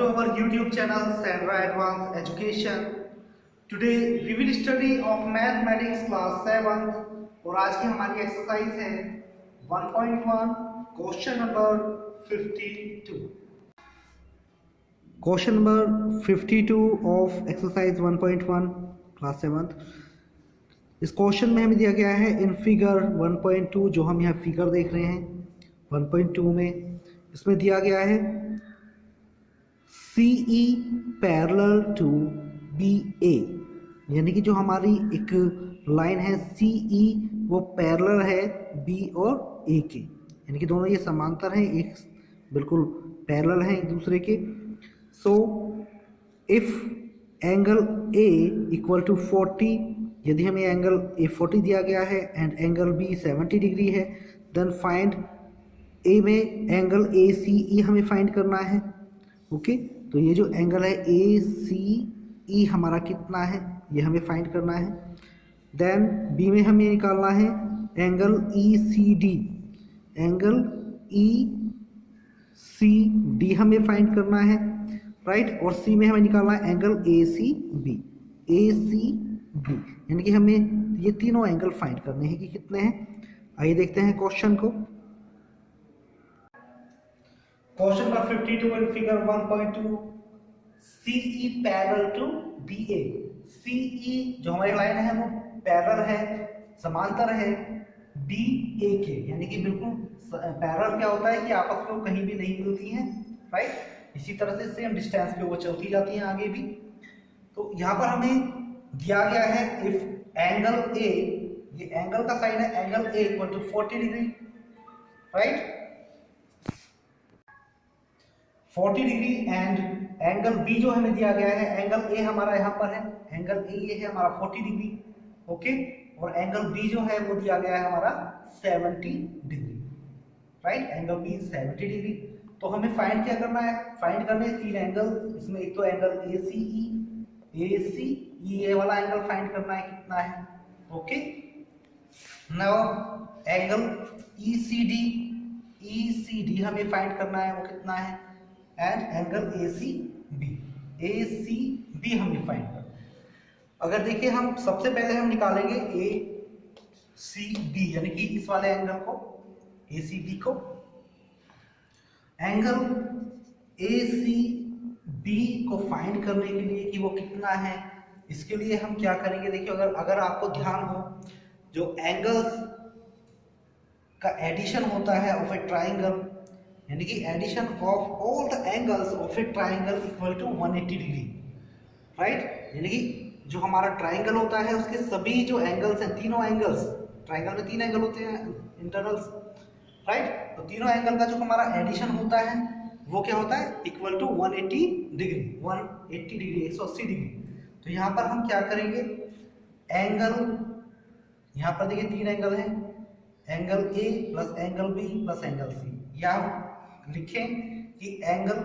to our YouTube channel Sandra Advanced Education. Today we will study of Mathematics class 7th और आज की हमारी exercise है 1.1 question number 52. Question number 52 of exercise 1.1 class 7th. इस question में हमें दिया गया है इन फिगर 1.2 जो हम यहाँ फिगर देख रहे हैं 1.2 में इसमें दिया गया है CE पैरेलल टू BA, यानी कि जो हमारी एक लाइन है CE वो पैरेलल है B और A के, यानी कि दोनों ये समांतर हैं, एक बिल्कुल पैरेलल हैं एक दूसरे के. So if angle A equal to 40, यदि हमें एंगल A 40 दिया गया है एंड एंगल B 70 डिग्री है, देन फाइंड A में एंगल ACE हमें फाइंड करना है. ओके तो ये जो एंगल है ACE हमारा कितना है ये हमें फाइंड करना है. देन B में हमें निकालना है एंगल ECD, एंगल ECD हमें फाइंड करना है, राइट. और C में हमें निकालना है एंगल ACB, यानी कि हमें ये तीनों एंगल फाइंड करने हैं कि कितने हैं. आइए देखते हैं क्वेश्चन को. Question number 52 in figure 1.2 CE parallel to BA. CE जो हमारी लाइन है वो पैरेलल है, समांतर है BA के, यानी कि बिल्कुल पैरेलल क्या होता है कि आपस में वो कहीं भी नहीं मिलती हैं, राइट. इसी तरह से सेम डिस्टेंस पे वो चलती जाती हैं आगे भी. तो यहाँ पर हमें दिया गया है इफ एंगल A, ये एंगल का साइन है, angle A equal to 40 degree, right, 40 degree and angle B जो हमें दिया गया है, एंगल A हमारा यहाँ पर है, एंगल A ये है हमारा 40 डिग्री, ओके. और एंगल B जो है वो दिया गया है हमारा 70 degree, right. Angle B 70 degree. तो हमें फाइंड क्या करना है, फाइंड करने तीन एंगल, इसमें एक तो एंगल ACE ये वाला एंगल फाइंड करना है कितना है, ओके. नाउ एंगल ECD हमें फाइंड करना है वो कितना है, एंड एंगल ACB हमें फाइंड करना है. अगर देखिए हम सबसे पहले हम निकालेंगे ACB, यानी कि इस वाले एंगल को ACB को. एंगल ACB को फाइंड करने के लिए कि वो कितना है, इसके लिए हम क्या करेंगे. देखिए अगर आपको ध्यान हो, जो एंगल्स का एडिशन होता है ऑफ ए ट्राइंगल, यानी कि addition of all the angles of a triangle equal to 180 degree, right. यानी कि जो हमारा ट्राइंगल होता है उसके सभी जो एंगल्स हैं, तीनों एंगल्स, ट्राइंगल में 3 एंगल होते हैं इंटरनल्स, राइट. तो तीनों एंगल का जो हमारा एडिशन होता है वो क्या होता है, इक्वल टू 180 डिग्री, 180 डिग्री. तो यहाँ पर हम क्या करेंगे, एंगल यहाँ पर देखिए 3 एंगल हैं, angle A plus angle B plus angle C, या हम लिखें कि एंगल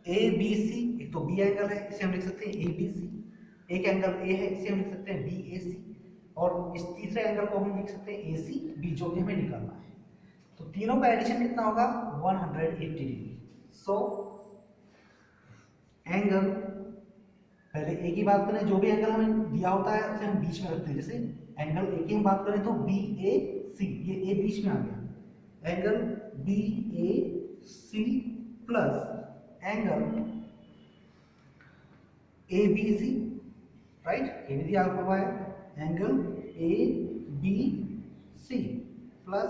ABC, एक तो B एंगल है इसे हम लिख सकते हैं ABC, एक एंगल A है इसे हम लिख सकते हैं BAC, और इस तीसरे एंगल को हम लिख सकते हैं ACB जो कि हमें निकालना है. तो तीनों का एडिशन कितना होगा, 180 डिग्री. सो एंगल, पहले A की बात करें, जो भी एंगल हमें दिया होता है उसे हम बीच में रखते हैं. जैसे एंगल A की हम बात करें तो BAC, ये A बीच में आ गया, angle BAC plus angle ABC, right. ये भी दिया हुआ है angle ABC plus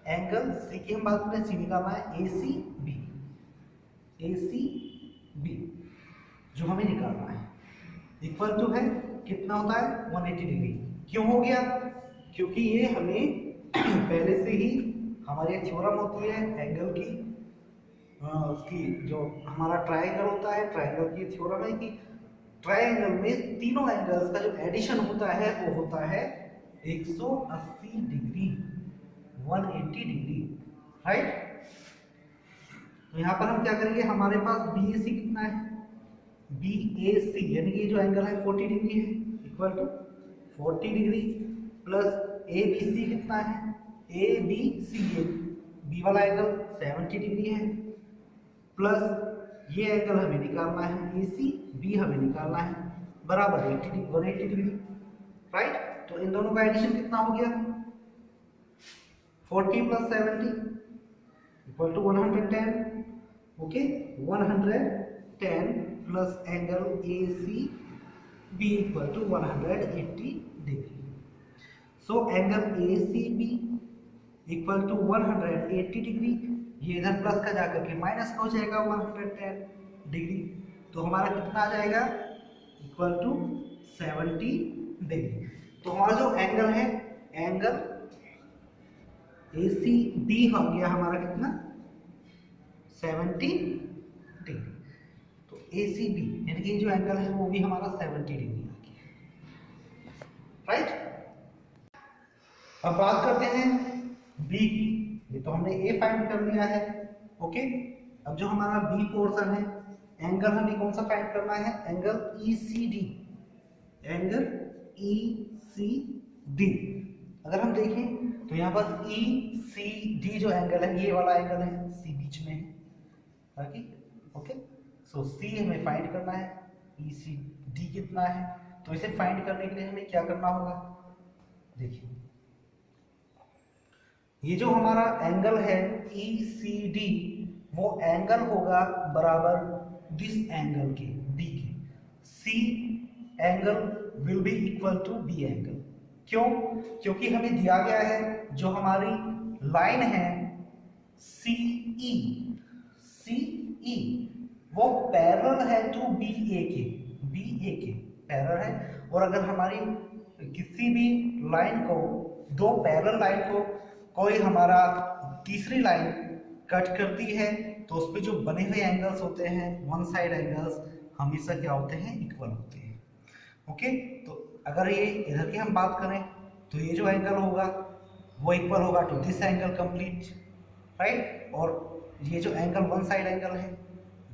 angle C की हम बात करें, C निकालना है ACB जो हमें निकालना है, इक्वल टू है कितना होता है 180 डिग्री. क्यों हो गया, क्योंकि ये हमें पहले से ही हमारी एक थ्योरम होती है एंगल की, उसकी जो हमारा ट्राइंगल होता है, ट्राइंगल की थ्योरम है कि ट्राइंगल में तीनों एंगल्स का जो एडिशन होता है वो होता है 180 डिग्री, 180 डिग्री, राइट. तो यहाँ पर हम क्या करेंगे, हमारे पास BAC कितना है, BAC यानी कि जो एंगल है 40 डिग्री है, equal to 40 degree plus ABC कितना है, ABC B वाला एंगल 70 डिग्री है, प्लस ये एंगल हमें निकालना है, AC B हमें निकालना है, बराबर 180 डिग्री, राइट। तो इन दोनों का एडिशन कितना हो गया, 40 + 70 = 110, okay. 110 plus angle ACB = 180 degree. So angle ACB = 180 degree, ये इधर प्लस का जाकर के माइनस का हो जाएगा 110 डिग्री, तो हमारा कितना आ जाएगा, = 70 डिग्री। तो हमारा जो एंगल है, एंगल ACB हो गया हमारा कितना, 70 डिग्री। तो ACB यानी कि जो एंगल है वो भी हमारा 70 डिग्री आ गया, राइट। अब बात करते हैं B की। ये तो हमने A फाइंड कर लिया है, ओके। अब जो हमारा B पोर्शन है, एंगल हमें कौन सा फाइंड करना है, एंगल ECD, एंगल ECD। अगर हम देखें तो यहाँ पर ECD जो एंगल है, ये वाला एंगल है, C बीच में है, बाकी ओके। सो C हमें फाइंड करना है, ECD कितना है, तो इसे फाइंड करने के लिए हमें क्या करना होगा, देखिए ये जो हमारा एंगल है ECD, वो एंगल होगा बराबर दिस एंगल के, B के। C angle will be equal to B angle. क्यों, क्योंकि हमें दिया गया है जो हमारी लाइन है CE, वो पैरेलल है टू BA के पैरेलल है। और अगर हमारी किसी भी लाइन को, दो पैरेलल लाइन को कोई हमारा तीसरी लाइन कट करती है, तो उस पे जो बने हुए एंगल्स होते हैं, वन साइड एंगल्स, हमेशा क्या होते हैं, इक्वल होते हैं, ओके। तो अगर ये इधर की हम बात करें तो ये जो एंगल होगा वो इक्वल होगा to this angle complete, right. और ये जो एंगल वन साइड एंगल है,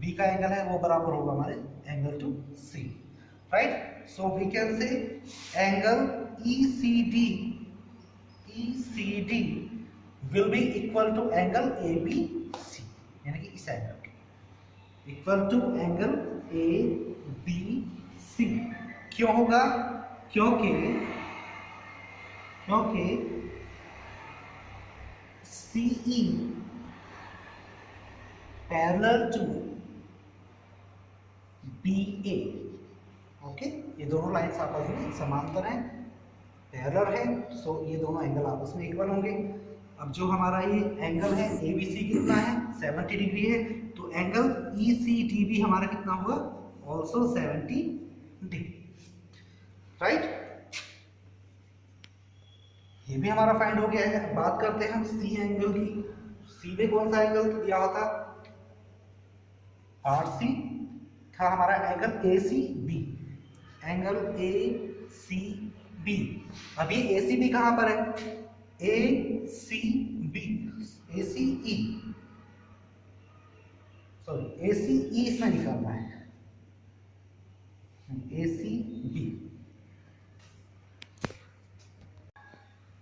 B का एंगल है, वो बराबर होगा हमारे angle to C, right. So we can say angle ECD will be equal to angle ABC, यानी कि इस एंगल के इक्वल टू एंगल ABC। क्यों होगा, क्योंकि CE parallel to BA, okay. ये दोनों लाइंस आपस में समांतर हैं, पैरेलल है, सो ये दोनों एंगल आपस में इक्वल होंगे। अब जो हमारा ये एंगल है ABC कितना है, 70 डिग्री है, तो एंगल ECD भी हमारा कितना होगा, ऑल्सो 70 डिग्री, राइट। ये भी हमारा फाइंड हो गया है। बात करते हैं हम C एंगल की। C में कौन सा एंगल दिया हुआ था, RC था हमारा एंगल ACB, एंगल ACB। अब ये ACB कहां पर है, ACE इसमें निकालना है, ACB,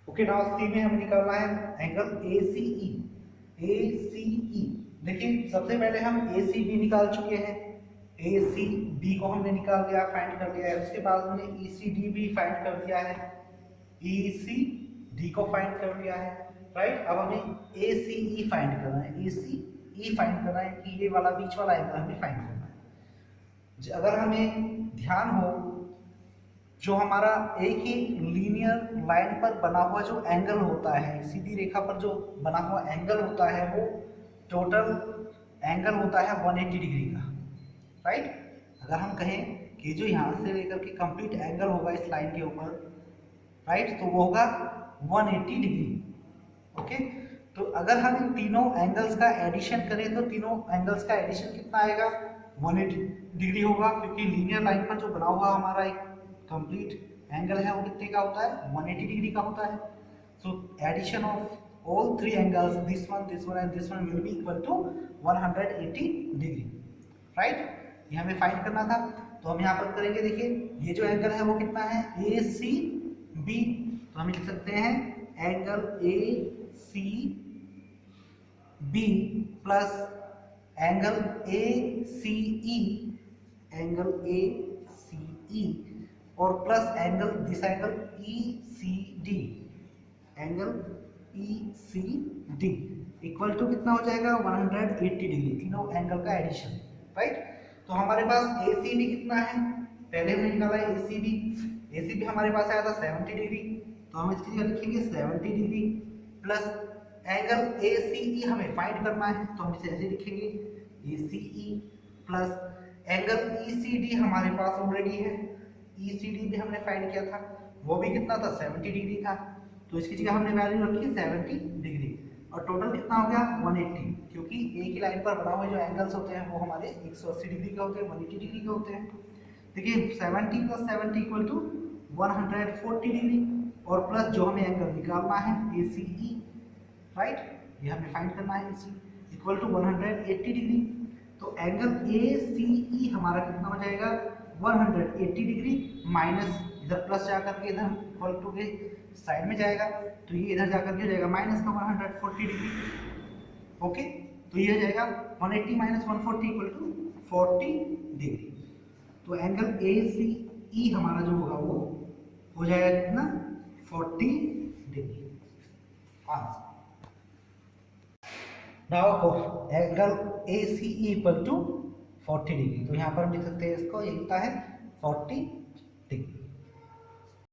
ओके। नाउ C में हमें निकालना है एंगल ACE। देखिए सबसे पहले हम ACB निकाल चुके हैं, ACB को हमने निकाल लिया, फाइंड कर लिया है। उसके बाद हमने ECD भी फाइंड कर लिया है, ECD को फाइंड कर लिया है, राइट। अब हमें ACE फाइंड करना है, ACE फाइंड करना है कि ये वाला बीच वाला एंगल हमें फाइंड करना है। अगर हमें ध्यान हो, जो हमारा एक ही लीनियर लाइन पर बना हुआ जो एंगल होता है, सीधी रेखा पर जो बना हुआ एंगल होता है, वो टोटल एंगल होता है 180 डिग्री का, राइट। अगर हम कहें कि जो यहाँ से लेकर के कंप्लीट एंगल होगा इस लाइन के ऊपर, राइट, तो वो होगा 180 डिग्री, ओके। तो अगर हम इन तीनों एंगल्स का एडिशन करें तो तीनों एंगल्स का एडिशन कितना आएगा, 180 डिग्री होगा, क्योंकि लीनियर लाइन पर जो बना हुआ हमारा एक कंप्लीट एंगल है वो कितने का होता है, 180 डिग्री का होता है। So addition of all three angles, this one and this one will be equal to 180 degree, right. ये हमें फाइंड करना था, तो हम यहाँ पर करेंगे। देखिए ये जो एंगल है वो कितना है, ACB, तो हम लिख सकते हैं angle ACB plus angle ACE और plus this angle ECD equal to कितना हो जाएगा 180 डिग्री, तीनों एंगल का एडिशन, राइट। तो हमारे पास ACD कितना है, पहले हमने निकाला है ACB हमारे पास आया था 70 डिग्री, तो हम इसकी जगह लिखेंगे 70 डिग्री प्लस एंगल ACE हमें फाइंड करना है, तो हम इसे ऐसे लिखेंगे ACE प्लस एंगल ECD हमारे पास ऑलरेडी है, ECD भी हमने फाइंड किया था, वो भी कितना था 70 डिग्री था, तो इसकी जगह हमने वैल्यू रखी 70 डिग्री और टोटल कितना हो गया 180, क्योंकि एक ही लाइन पर बना हुए जो एंगल्स होते हैं वो हमारे 180 डिग्री के होते हैं, 180 डिग्री के होते हैं। देखिए 70 प्लस 70 इक्वल टू 140 डिग्री और प्लस जो हमें एंगल निकालना है ACE, राइट, ये हमें फाइंड करना है AC इक्वल टू 180 डिग्री, तो एंगल ACE हमारा कितना हो जाएगा 180 डिग्री माइनस इधर प्लस जाकर के इधर इक्वल टू के साइड में जाएगा, तो ये इधर जाकर के हो जाएगा माइनस का 140 डिग्री, ओके। तो ये हो जाएगा 180 माइनस 140 इक्वल टू 40 डिग्री, तो एंगल ACE हमारा जो होगा वो हो जाएगा कितना 40 degree answer. Now angle ACE equal to 40 degree, तो यहाँ पर हम लिख सकते हैं इसको, ये कितना है 40 डिग्री।